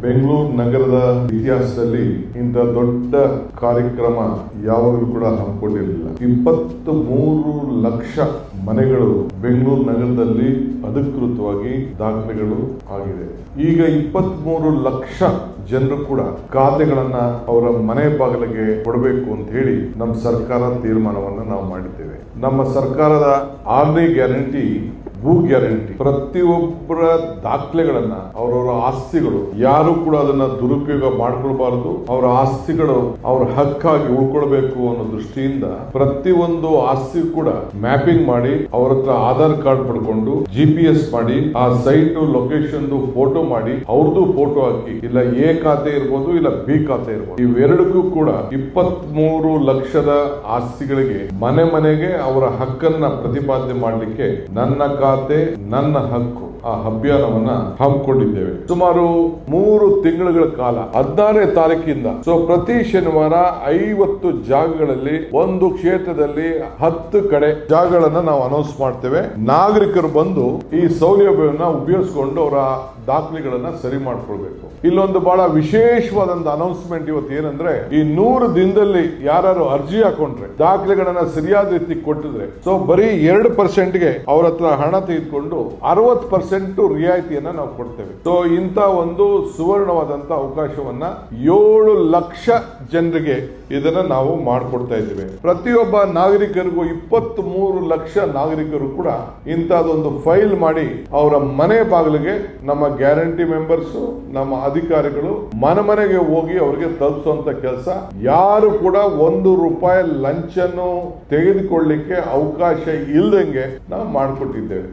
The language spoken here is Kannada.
ಬೆಂಗಳೂರು ನಗರದ ಇತಿಹಾಸದಲ್ಲಿ ಇಂಥ ದೊಡ್ಡ ಕಾರ್ಯಕ್ರಮ ಯಾವಾಗಲೂ ಕೂಡ ಹಮ್ಮಿಕೊಂಡಿರಲಿಲ್ಲ. 23 ಲಕ್ಷ ಮನೆಗಳು ಬೆಂಗಳೂರು ನಗರದಲ್ಲಿ ಅಧಿಕೃತವಾಗಿ ದಾಖಲೆಗಳು ಆಗಿದೆ. ಈಗ 23 ಲಕ್ಷ ಜನರು ಕೂಡ ಖಾತೆಗಳನ್ನ ಅವರ ಮನೆ ಬಾಗಿಲಿಗೆ ಕೊಡಬೇಕು ಅಂತ ಹೇಳಿ ನಮ್ಮ ಸರ್ಕಾರ ತೀರ್ಮಾನವನ್ನ ನಾವು ಮಾಡಿದ್ದೇವೆ. ನಮ್ಮ ಸರ್ಕಾರದ 6ನೇ ಗ್ಯಾರಂಟಿ ಭೂ ಗ್ಯಾರಂಟಿ. ಪ್ರತಿಯೊಬ್ಬರ ದಾಖಲೆಗಳನ್ನ ಅವರವರ ಆಸ್ತಿಗಳು ಯಾರು ಕೂಡ ಅದನ್ನ ದುರುಪಯೋಗ ಮಾಡ್ಕೊಳ್ಬಾರದು. ಅವರ ಆಸ್ತಿಗಳು ಅವರ ಹಕ್ಕಾಗಿ ಉಳ್ಕೊಳ್ಬೇಕು ಅನ್ನೋ ದೃಷ್ಟಿಯಿಂದ ಪ್ರತಿಯೊಂದು ಆಸ್ತಿ ಕೂಡ ಮ್ಯಾಪಿಂಗ್ ಮಾಡಿ ಅವರ ಹತ್ರ ಆಧಾರ್ ಕಾರ್ಡ್ ಪಡ್ಕೊಂಡು GPS ಮಾಡಿ ಆ ಸೈಟ್ ಲೊಕೇಶನ್ ಫೋಟೋ ಮಾಡಿ ಅವ್ರದ್ದು ಫೋಟೋ ಹಾಕಿ, ಇಲ್ಲ ಎ ಖಾತೆ ಇರ್ಬೋದು, ಇಲ್ಲ ಬಿ ಖಾತೆ ಇರ್ಬೋದು, ಇವೆರಡಕ್ಕೂ ಕೂಡ 23 ಲಕ್ಷದ ಆಸ್ತಿಗಳಿಗೆ ಮನೆಗೆ ಅವರ ಹಕ್ಕನ್ನ ಪ್ರತಿಪಾದನೆ ಮಾಡಲಿಕ್ಕೆ ನನ್ನ ಖಾತೆ ನನ್ನ ಹಕ್ಕು ಆ ಅಭಿಯಾನವನ್ನ ಹಮ್ಮಿಕೊಂಡಿದ್ದೇವೆ. ಸುಮಾರು 3 ತಿಂಗಳ ಕಾಲ 16ನೇ ತಾರೀಕಿಂದ ಪ್ರತಿ ಶನಿವಾರ 50 ಜಾಗಗಳಲ್ಲಿ ಒಂದು ಕ್ಷೇತ್ರದಲ್ಲಿ 10 ಕಡೆ ಜಾಗಗಳನ್ನ ನಾವು ಅನೌನ್ಸ್ ಮಾಡ್ತೇವೆ. ನಾಗರಿಕರು ಬಂದು ಈ ಸೌಲಭ್ಯವನ್ನ ಉಪಯೋಗಿಸಿಕೊಂಡು ಅವರ ದಾಖಲೆಗಳನ್ನ ಸರಿ ಮಾಡ್ಕೊಳ್ಬೇಕು. ಇಲ್ಲೊಂದು ಬಹಳ ವಿಶೇಷವಾದಂತ ಅನೌನ್ಸ್ಮೆಂಟ್ ಇವತ್ತು ಏನಂದ್ರೆ, ಈ 100 ದಿನದಲ್ಲಿ ಯಾರು ಅರ್ಜಿ ಹಾಕೊಂಡ್ರೆ ದಾಖಲೆಗಳನ್ನ ಸರಿಯಾದ ರೀತಿ ಕೊಟ್ಟಿದ್ರೆ ಬರೀ 2%ಗೆ ಅವ್ರ ಹತ್ರ ಹಣ ತೆಗೆದುಕೊಂಡು 60% ರಿಯಾಯಿತಿಯನ್ನ ನಾವು ಕೊಡ್ತೇವೆ. ಇಂತ ಒಂದು ಸುವರ್ಣವಾದಂತ ಅವಕಾಶವನ್ನ 7 ಲಕ್ಷ ಜನರಿಗೆ ಇದನ್ನ ನಾವು ಮಾಡಿಕೊಡ್ತಾ ಇದ್ದೇವೆ. ಪ್ರತಿಯೊಬ್ಬ ನಾಗರಿಕರಿಗೂ 23 ಲಕ್ಷ ನಾಗರಿಕರು ಕೂಡ ಇಂತಹದೊಂದು ಫೈಲ್ ಮಾಡಿ ಅವರ ಮನೆ ಬಾಗಿಲಿಗೆ ನಮ್ಮ ಗ್ಯಾರಂಟಿ ಮೆಂಬರ್ಸ್, ನಮ್ಮ ಅಧಿಕಾರಿಗಳು ಮನೆಗೆ ಹೋಗಿ ಅವರಿಗೆ ತಲುಪಿಸುವಂತ ಕೆಲಸ. ಯಾರು ಕೂಡ 1 ರೂಪಾಯಿ ಲಂಚನ್ನು ತೆಗೆದುಕೊಳ್ಳಿಕ್ಕೆ ಅವಕಾಶ ಇಲ್ಲದಂಗೆ ನಾವು ಮಾಡಿಕೊಟ್ಟಿದ್ದೇವೆ.